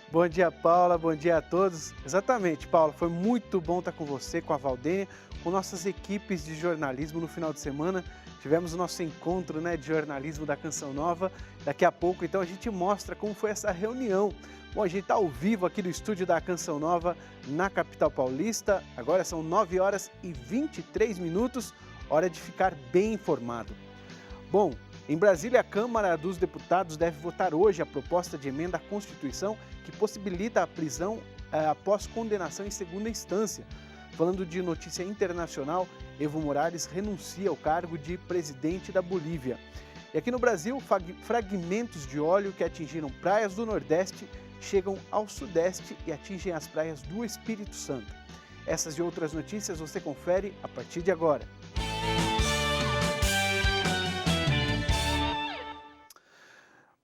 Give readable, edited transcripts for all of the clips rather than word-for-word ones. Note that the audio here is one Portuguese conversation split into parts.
Bom dia, Paula. Bom dia a todos. Exatamente, Paula. Foi muito bom estar com você, com a Valdênia, com nossas equipes de jornalismo no final de semana. Tivemos o nosso encontro, de jornalismo da Canção Nova. Daqui a pouco, então, a gente mostra como foi essa reunião. Bom, a gente está ao vivo aqui no estúdio da Canção Nova, na capital paulista. Agora são 9 horas e 23 minutos. Hora de ficar bem informado. Bom, em Brasília, a Câmara dos Deputados deve votar hoje a proposta de emenda à Constituição que possibilita a prisão após condenação em segunda instância. Falando de notícia internacional, Evo Morales renuncia ao cargo de presidente da Bolívia. E aqui no Brasil, fragmentos de óleo que atingiram praias do Nordeste chegam ao Sudeste e atingem as praias do Espírito Santo. Essas e outras notícias você confere a partir de agora.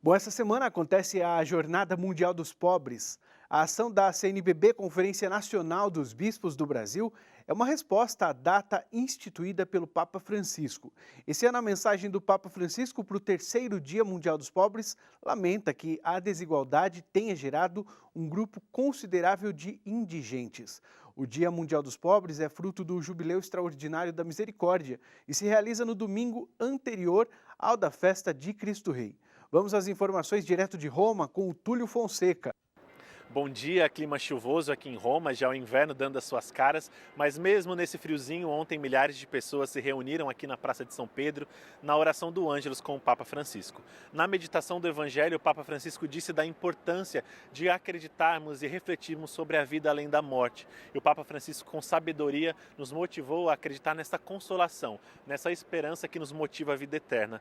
Bom, essa semana acontece a Jornada Mundial dos Pobres. A ação da CNBB, Conferência Nacional dos Bispos do Brasil, é uma resposta à data instituída pelo Papa Francisco. Esse ano, a mensagem do Papa Francisco para o terceiro Dia Mundial dos Pobres lamenta que a desigualdade tenha gerado um grupo considerável de indigentes. O Dia Mundial dos Pobres é fruto do Jubileu Extraordinário da Misericórdia e se realiza no domingo anterior ao da festa de Cristo Rei. Vamos às informações direto de Roma com o Túlio Fonseca. Bom dia, clima chuvoso aqui em Roma, já o inverno dando as suas caras, mas mesmo nesse friozinho, ontem milhares de pessoas se reuniram aqui na Praça de São Pedro na oração do Ângelus com o Papa Francisco. Na meditação do Evangelho, o Papa Francisco disse da importância de acreditarmos e refletirmos sobre a vida além da morte. E o Papa Francisco, com sabedoria, nos motivou a acreditar nessa consolação, nessa esperança que nos motiva à vida eterna.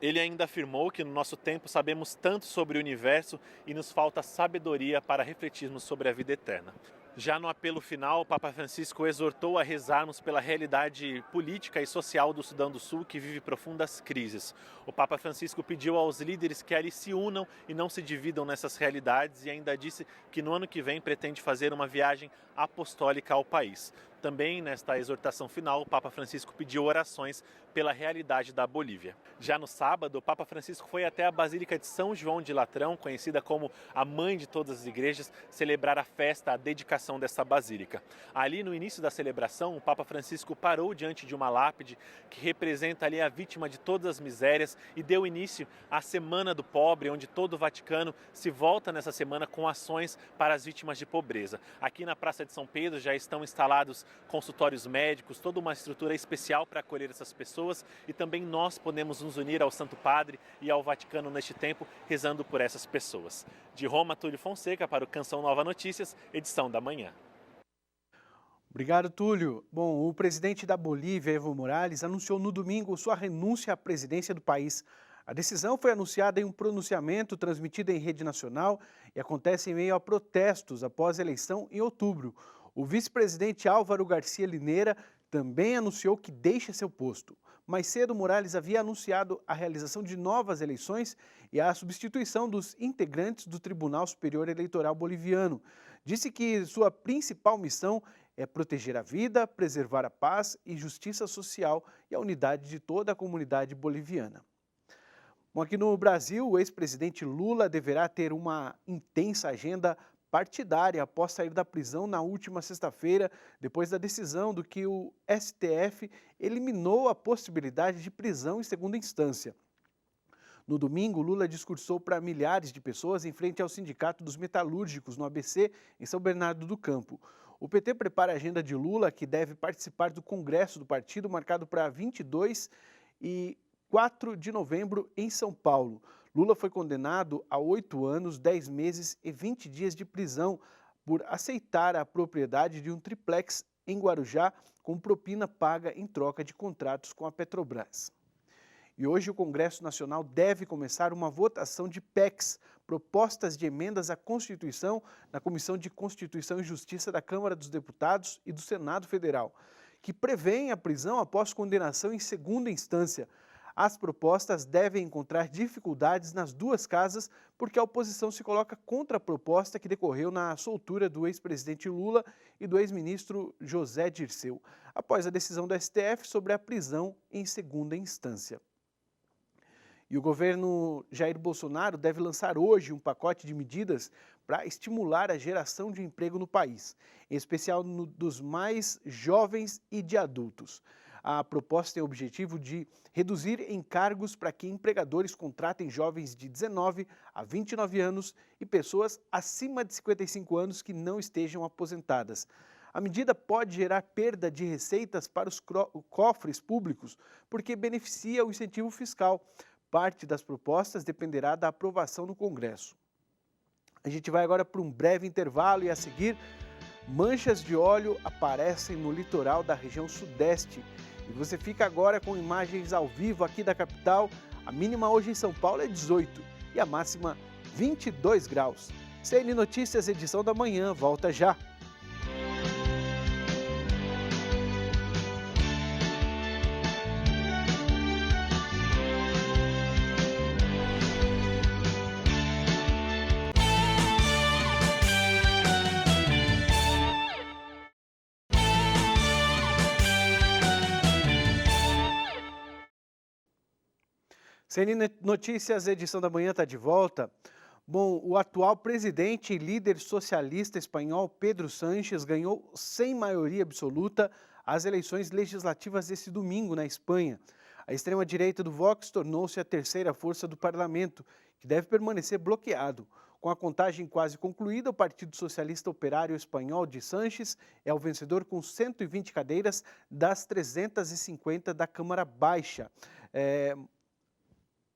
Ele ainda afirmou que no nosso tempo sabemos tanto sobre o universo e nos falta sabedoria para refletirmos sobre a vida eterna. Já no apelo final, o Papa Francisco exortou a rezarmos pela realidade política e social do Sudão do Sul, que vive profundas crises. O Papa Francisco pediu aos líderes que ali se unam e não se dividam nessas realidades e ainda disse que no ano que vem pretende fazer uma viagem apostólica ao país. Também, nesta exortação final, o Papa Francisco pediu orações pela realidade da Bolívia. Já no sábado, o Papa Francisco foi até a Basílica de São João de Latrão, conhecida como a mãe de todas as igrejas, celebrar a festa, a dedicação dessa basílica. Ali, no início da celebração, o Papa Francisco parou diante de uma lápide que representa ali a vítima de todas as misérias e deu início à Semana do Pobre, onde todo o Vaticano se volta nessa semana com ações para as vítimas de pobreza. Aqui na Praça de São Pedro já estão instalados consultórios médicos, toda uma estrutura especial para acolher essas pessoas e também nós podemos nos unir ao Santo Padre e ao Vaticano neste tempo, rezando por essas pessoas. De Roma, Túlio Fonseca para o Canção Nova Notícias, edição da manhã. Obrigado, Túlio. Bom, o presidente da Bolívia, Evo Morales, anunciou no domingo sua renúncia à presidência do país. A decisão foi anunciada em um pronunciamento transmitido em rede nacional e acontece em meio a protestos após a eleição em outubro. O vice-presidente Álvaro Garcia Lineira também anunciou que deixa seu posto. Mais cedo, Morales havia anunciado a realização de novas eleições e a substituição dos integrantes do Tribunal Superior Eleitoral Boliviano. Disse que sua principal missão é proteger a vida, preservar a paz e justiça social e a unidade de toda a comunidade boliviana. Bom, aqui no Brasil, o ex-presidente Lula deverá ter uma intensa agenda partidária após sair da prisão na última sexta-feira, depois da decisão do que o STF eliminou a possibilidade de prisão em segunda instância. No domingo, Lula discursou para milhares de pessoas em frente ao Sindicato dos Metalúrgicos, no ABC, em São Bernardo do Campo. O PT prepara a agenda de Lula, que deve participar do Congresso do partido, marcado para 22 e 4 de novembro, em São Paulo. Lula foi condenado a 8 anos, 10 meses e 20 dias de prisão por aceitar a propriedade de um triplex em Guarujá com propina paga em troca de contratos com a Petrobras. E hoje o Congresso Nacional deve começar uma votação de PECs, propostas de emendas à Constituição, na Comissão de Constituição e Justiça da Câmara dos Deputados e do Senado Federal, que prevêem a prisão após condenação em segunda instância. As propostas devem encontrar dificuldades nas duas casas porque a oposição se coloca contra a proposta que decorreu na soltura do ex-presidente Lula e do ex-ministro José Dirceu, após a decisão do STF sobre a prisão em segunda instância. E o governo Jair Bolsonaro deve lançar hoje um pacote de medidas para estimular a geração de emprego no país, em especial dos mais jovens e de adultos. A proposta tem o objetivo de reduzir encargos para que empregadores contratem jovens de 19 a 29 anos e pessoas acima de 55 anos que não estejam aposentadas. A medida pode gerar perda de receitas para os cofres públicos, porque beneficia o incentivo fiscal. Parte das propostas dependerá da aprovação no Congresso. A gente vai agora para um breve intervalo e a seguir, manchas de óleo aparecem no litoral da região sudeste. E você fica agora com imagens ao vivo aqui da capital. A mínima hoje em São Paulo é 18 e a máxima 22 graus. CN Notícias, edição da manhã, volta já. CN Notícias, edição da manhã está de volta. Bom, o atual presidente e líder socialista espanhol Pedro Sánchez ganhou sem maioria absoluta as eleições legislativas desse domingo na Espanha. A extrema-direita do Vox tornou-se a terceira força do parlamento, que deve permanecer bloqueado. Com a contagem quase concluída, o Partido Socialista Operário Espanhol de Sánchez é o vencedor com 120 cadeiras das 350 da Câmara Baixa.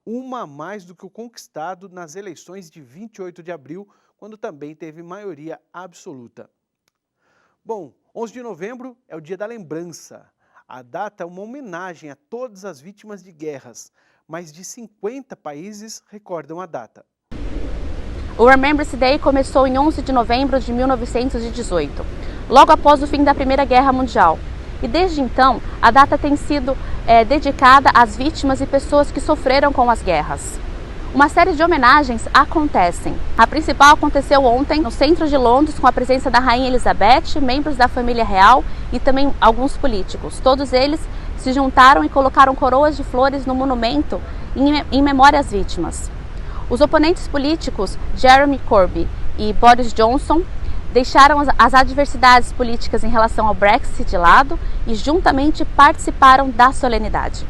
Uma a mais do que o conquistado nas eleições de 28 de abril, quando também teve maioria absoluta. Bom, 11 de novembro é o Dia da Lembrança. A data é uma homenagem a todas as vítimas de guerras. Mais de 50 países recordam a data. O Remembrance Day começou em 11 de novembro de 1918, logo após o fim da Primeira Guerra Mundial. E desde então, a data tem sido dedicada às vítimas e pessoas que sofreram com as guerras. Uma série de homenagens acontecem. A principal aconteceu ontem no centro de Londres com a presença da Rainha Elizabeth, membros da família real e também alguns políticos. Todos eles se juntaram e colocaram coroas de flores no monumento em memória às vítimas. Os oponentes políticos Jeremy Corbyn e Boris Johnson deixaram as adversidades políticas em relação ao Brexit de lado e juntamente participaram da solenidade.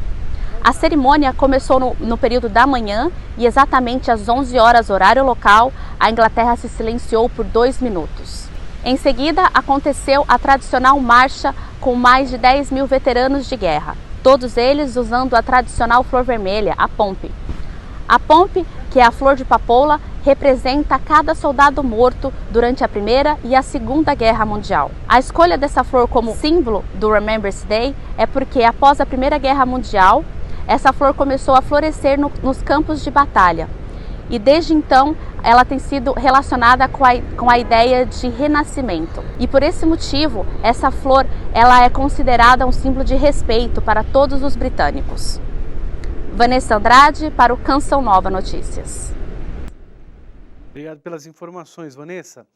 A cerimônia começou no período da manhã e exatamente às 11 horas horário local, a Inglaterra se silenciou por 2 minutos. Em seguida, aconteceu a tradicional marcha com mais de 10 mil veteranos de guerra, todos eles usando a tradicional flor vermelha, a pompe. A pompe, que é a flor de papoula, representa cada soldado morto durante a Primeira e a Segunda Guerra Mundial. A escolha dessa flor como símbolo do Remembrance Day é porque após a Primeira Guerra Mundial, essa flor começou a florescer nos campos de batalha. E desde então, ela tem sido relacionada com a ideia de renascimento. E por esse motivo, essa flor ela é considerada um símbolo de respeito para todos os britânicos. Vanessa Andrade para o Canção Nova Notícias. Obrigado pelas informações, Vanessa.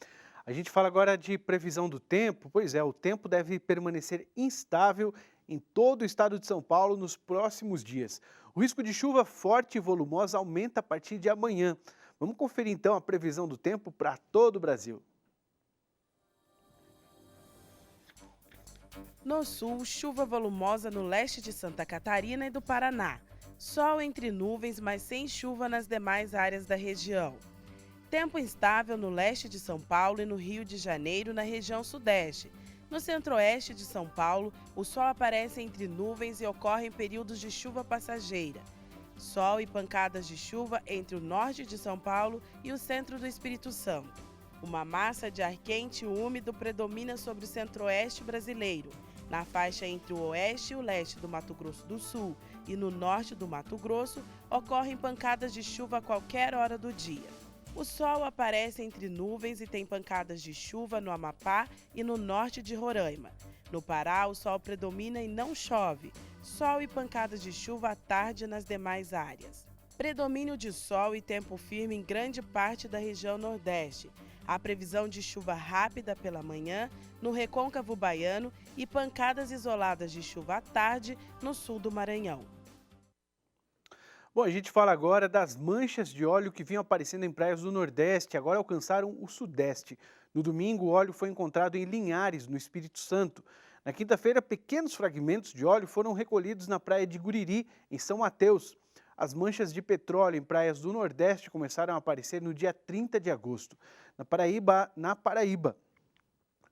A gente fala agora de previsão do tempo. Pois é, o tempo deve permanecer instável em todo o estado de São Paulo nos próximos dias. O risco de chuva forte e volumosa aumenta a partir de amanhã. Vamos conferir então a previsão do tempo para todo o Brasil. No sul, chuva volumosa no leste de Santa Catarina e do Paraná. Sol entre nuvens, mas sem chuva nas demais áreas da região. Tempo instável no leste de São Paulo e no Rio de Janeiro, na região sudeste. No centro-oeste de São Paulo, o sol aparece entre nuvens e ocorrem períodos de chuva passageira. Sol e pancadas de chuva entre o norte de São Paulo e o centro do Espírito Santo. Uma massa de ar quente e úmido predomina sobre o centro-oeste brasileiro. Na faixa entre o oeste e o leste do Mato Grosso do Sul e no norte do Mato Grosso, ocorrem pancadas de chuva a qualquer hora do dia. O sol aparece entre nuvens e tem pancadas de chuva no Amapá e no norte de Roraima. No Pará, o sol predomina e não chove. Sol e pancadas de chuva à tarde nas demais áreas. Predomínio de sol e tempo firme em grande parte da região nordeste. Há previsão de chuva rápida pela manhã no recôncavo baiano e pancadas isoladas de chuva à tarde no sul do Maranhão. Bom, a gente fala agora das manchas de óleo que vinham aparecendo em praias do Nordeste, agora alcançaram o Sudeste. No domingo, o óleo foi encontrado em Linhares, no Espírito Santo. Na quinta-feira, pequenos fragmentos de óleo foram recolhidos na praia de Guriri, em São Mateus. As manchas de petróleo em praias do Nordeste começaram a aparecer no dia 30 de agosto. Na Paraíba,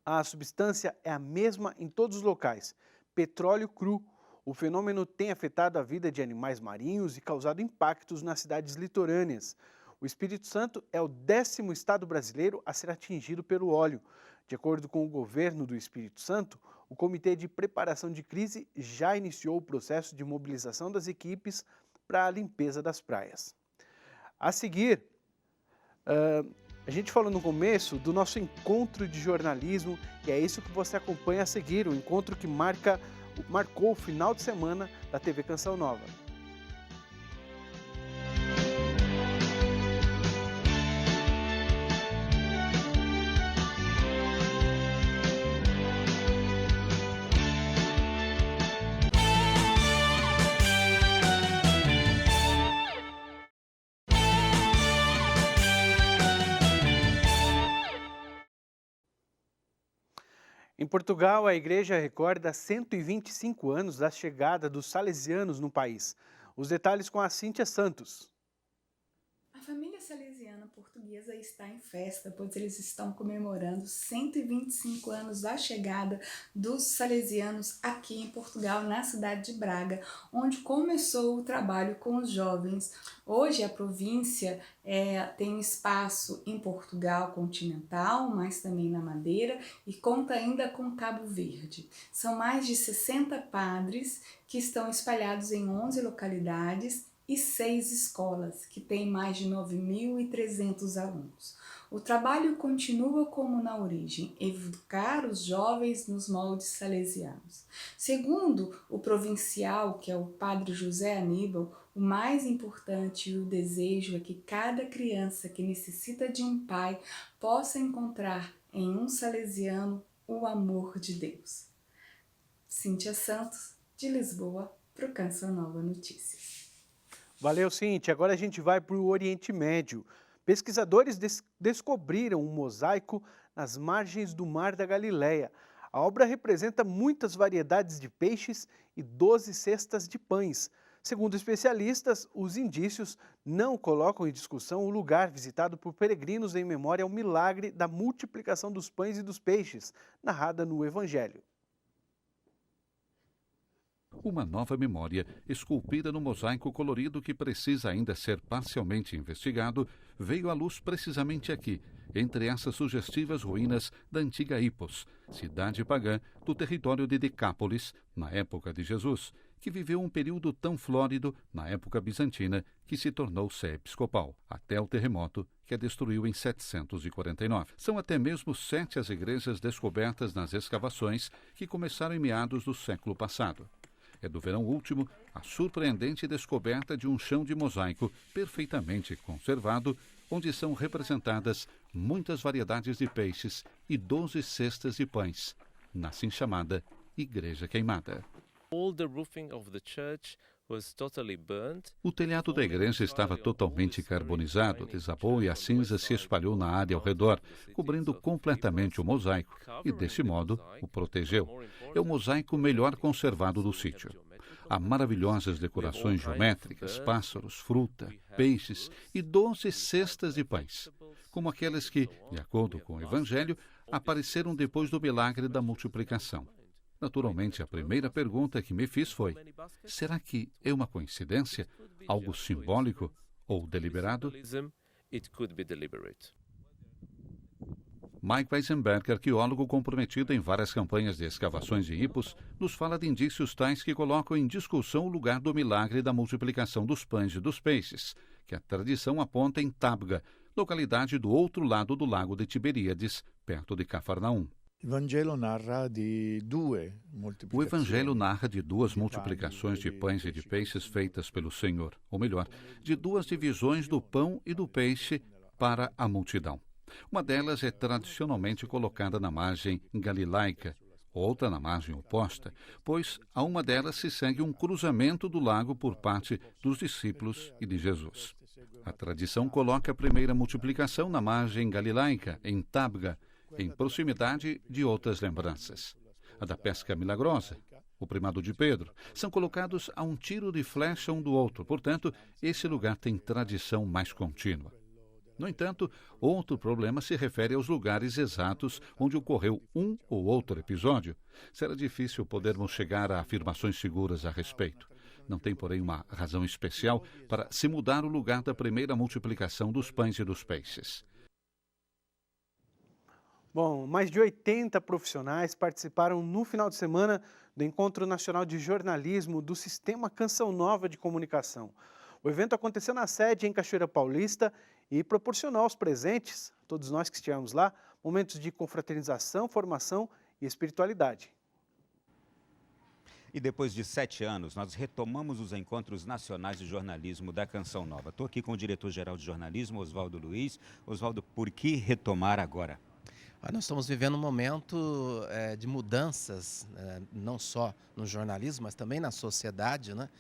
a substância é a mesma em todos os locais: petróleo cru. O fenômeno tem afetado a vida de animais marinhos e causado impactos nas cidades litorâneas. O Espírito Santo é o 10º estado brasileiro a ser atingido pelo óleo. De acordo com o governo do Espírito Santo, o Comitê de Preparação de Crise já iniciou o processo de mobilização das equipes para a limpeza das praias. A seguir, a gente falou no começo do nosso encontro de jornalismo e é isso que você acompanha a seguir, o encontro que marcou o final de semana da TV Canção Nova. Em Portugal, a igreja recorda 125 anos da chegada dos salesianos no país. Os detalhes com a Cíntia Santos. A família salesiana portuguesa está em festa, pois eles estão comemorando 125 anos da chegada dos salesianos aqui em Portugal, na cidade de Braga, onde começou o trabalho com os jovens. Hoje a província tem um espaço em Portugal continental, mas também na Madeira, e conta ainda com Cabo Verde. São mais de 60 padres que estão espalhados em 11 localidades e 6 escolas, que têm mais de 9.300 alunos. O trabalho continua como na origem, educar os jovens nos moldes salesianos. Segundo o provincial, que é o padre José Aníbal, o mais importante e o desejo é que cada criança que necessita de um pai possa encontrar em um salesiano o amor de Deus. Cíntia Santos, de Lisboa, para o Canção Nova Notícias. Valeu, Cíntia. Agora a gente vai para o Oriente Médio. Pesquisadores descobriram um mosaico nas margens do Mar da Galileia. A obra representa muitas variedades de peixes e 12 cestas de pães. Segundo especialistas, os indícios não colocam em discussão o lugar visitado por peregrinos em memória ao milagre da multiplicação dos pães e dos peixes, narrada no Evangelho. Uma nova memória, esculpida no mosaico colorido que precisa ainda ser parcialmente investigado, veio à luz precisamente aqui, entre essas sugestivas ruínas da antiga Hipos, cidade pagã do território de Decápolis, na época de Jesus, que viveu um período tão flórido, na época bizantina, que se tornou sé episcopal, até o terremoto que a destruiu em 749. São até mesmo 7 as igrejas descobertas nas escavações que começaram em meados do século passado. É do verão último a surpreendente descoberta de um chão de mosaico perfeitamente conservado, onde são representadas muitas variedades de peixes e 12 cestas de pães, na assim chamada Igreja Queimada. O telhado da igreja estava totalmente carbonizado, desabou e a cinza se espalhou na área ao redor, cobrindo completamente o mosaico e, desse modo, o protegeu. É o mosaico melhor conservado do sítio. Há maravilhosas decorações geométricas, pássaros, fruta, peixes e 12 cestas de pães, como aquelas que, de acordo com o Evangelho, apareceram depois do milagre da multiplicação. Naturalmente, a primeira pergunta que me fiz foi: será que é uma coincidência? Algo simbólico ou deliberado? Mike Weisenberg, arqueólogo comprometido em várias campanhas de escavações de Hipos, nos fala de indícios tais que colocam em discussão o lugar do milagre da multiplicação dos pães e dos peixes, que a tradição aponta em Tabga, localidade do outro lado do lago de Tiberíades, perto de Cafarnaum. O Evangelho narra de duas multiplicações de pães e de peixes feitas pelo Senhor, ou melhor, de duas divisões do pão e do peixe para a multidão. Uma delas é tradicionalmente colocada na margem galilaica, outra na margem oposta, pois a uma delas se segue um cruzamento do lago por parte dos discípulos e de Jesus. A tradição coloca a primeira multiplicação na margem galilaica, em Tabga, em proximidade de outras lembranças. A da pesca milagrosa, o primado de Pedro, são colocados a um tiro de flecha um do outro, portanto, esse lugar tem tradição mais contínua. No entanto, outro problema se refere aos lugares exatos onde ocorreu um ou outro episódio. Será difícil podermos chegar a afirmações seguras a respeito. Não tem, porém, uma razão especial para se mudar o lugar da primeira multiplicação dos pães e dos peixes. Bom, mais de 80 profissionais participaram no final de semana do Encontro Nacional de Jornalismo do Sistema Canção Nova de Comunicação. O evento aconteceu na sede em Cachoeira Paulista e proporcionou aos presentes, todos nós que estivemos lá, momentos de confraternização, formação e espiritualidade. E depois de 7 anos, nós retomamos os encontros nacionais de jornalismo da Canção Nova. Estou aqui com o diretor-geral de jornalismo, Oswaldo Luiz. Oswaldo, por que retomar agora? Nós estamos vivendo um momento de mudanças, não só no jornalismo, mas também na sociedade, né,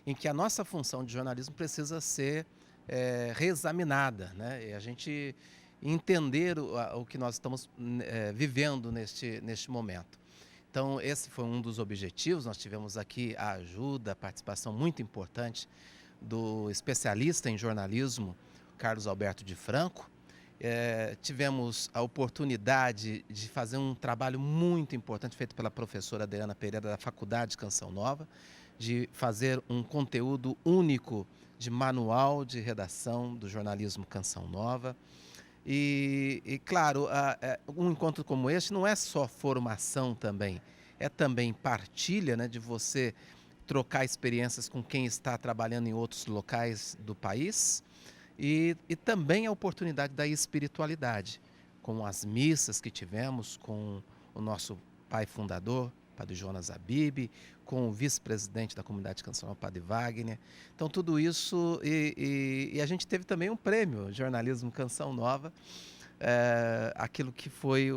em que a nossa função de jornalismo precisa ser reexaminada, né, e a gente entender o que nós estamos vivendo neste momento. Então, esse foi um dos objetivos. Nós tivemos aqui a ajuda, a participação muito importante do especialista em jornalismo, Carlos Alberto de Franco. Tivemos a oportunidade de fazer um trabalho muito importante feito pela professora Adriana Pereira da Faculdade Canção Nova, de fazer um conteúdo único de manual de redação do jornalismo Canção Nova. E claro, um encontro como este não é só formação também, é também partilha, né, de você trocar experiências com quem está trabalhando em outros locais do país e também a oportunidade da espiritualidade, com as missas que tivemos com o nosso pai fundador, Padre Jonas Abib, com o vice-presidente da comunidade cancional, Padre Wagner. Então, tudo isso, e a gente teve também um prêmio, Jornalismo Canção Nova, aquilo que foi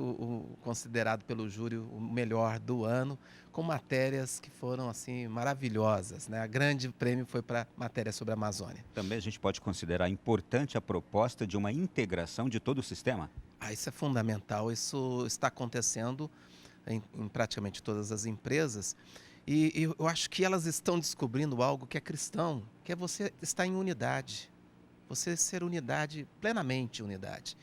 considerado pelo júri o melhor do ano, com matérias que foram assim maravilhosas, né? O grande prêmio foi para matéria sobre a Amazônia. Também a gente pode considerar importante a proposta de uma integração de todo o sistema? Isso é fundamental, isso está acontecendo em praticamente todas as empresas, e eu acho que elas estão descobrindo algo que é cristão, que é você estar em unidade, você ser unidade, plenamente unidade.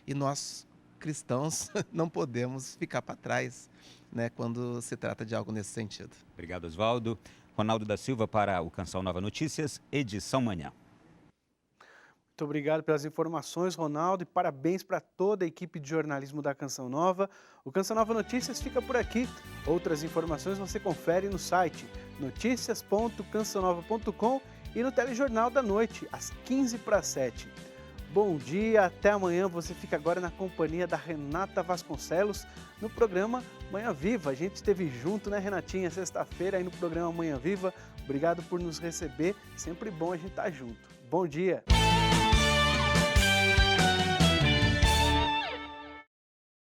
E nós, cristãos, não podemos ficar para trás, né, quando se trata de algo nesse sentido. Obrigado, Oswaldo. Ronaldo da Silva para o Canção Nova Notícias, edição manhã. Muito obrigado pelas informações, Ronaldo, e parabéns para toda a equipe de jornalismo da Canção Nova. O Canção Nova Notícias fica por aqui. Outras informações você confere no site noticias.cançãonova.com e no telejornal da noite, às 6:45. Bom dia, até amanhã. Você fica agora na companhia da Renata Vasconcelos no programa Manhã Viva. A gente esteve junto, né, Renatinha, sexta-feira aí no programa Manhã Viva. Obrigado por nos receber. Sempre bom a gente estar junto. Bom dia.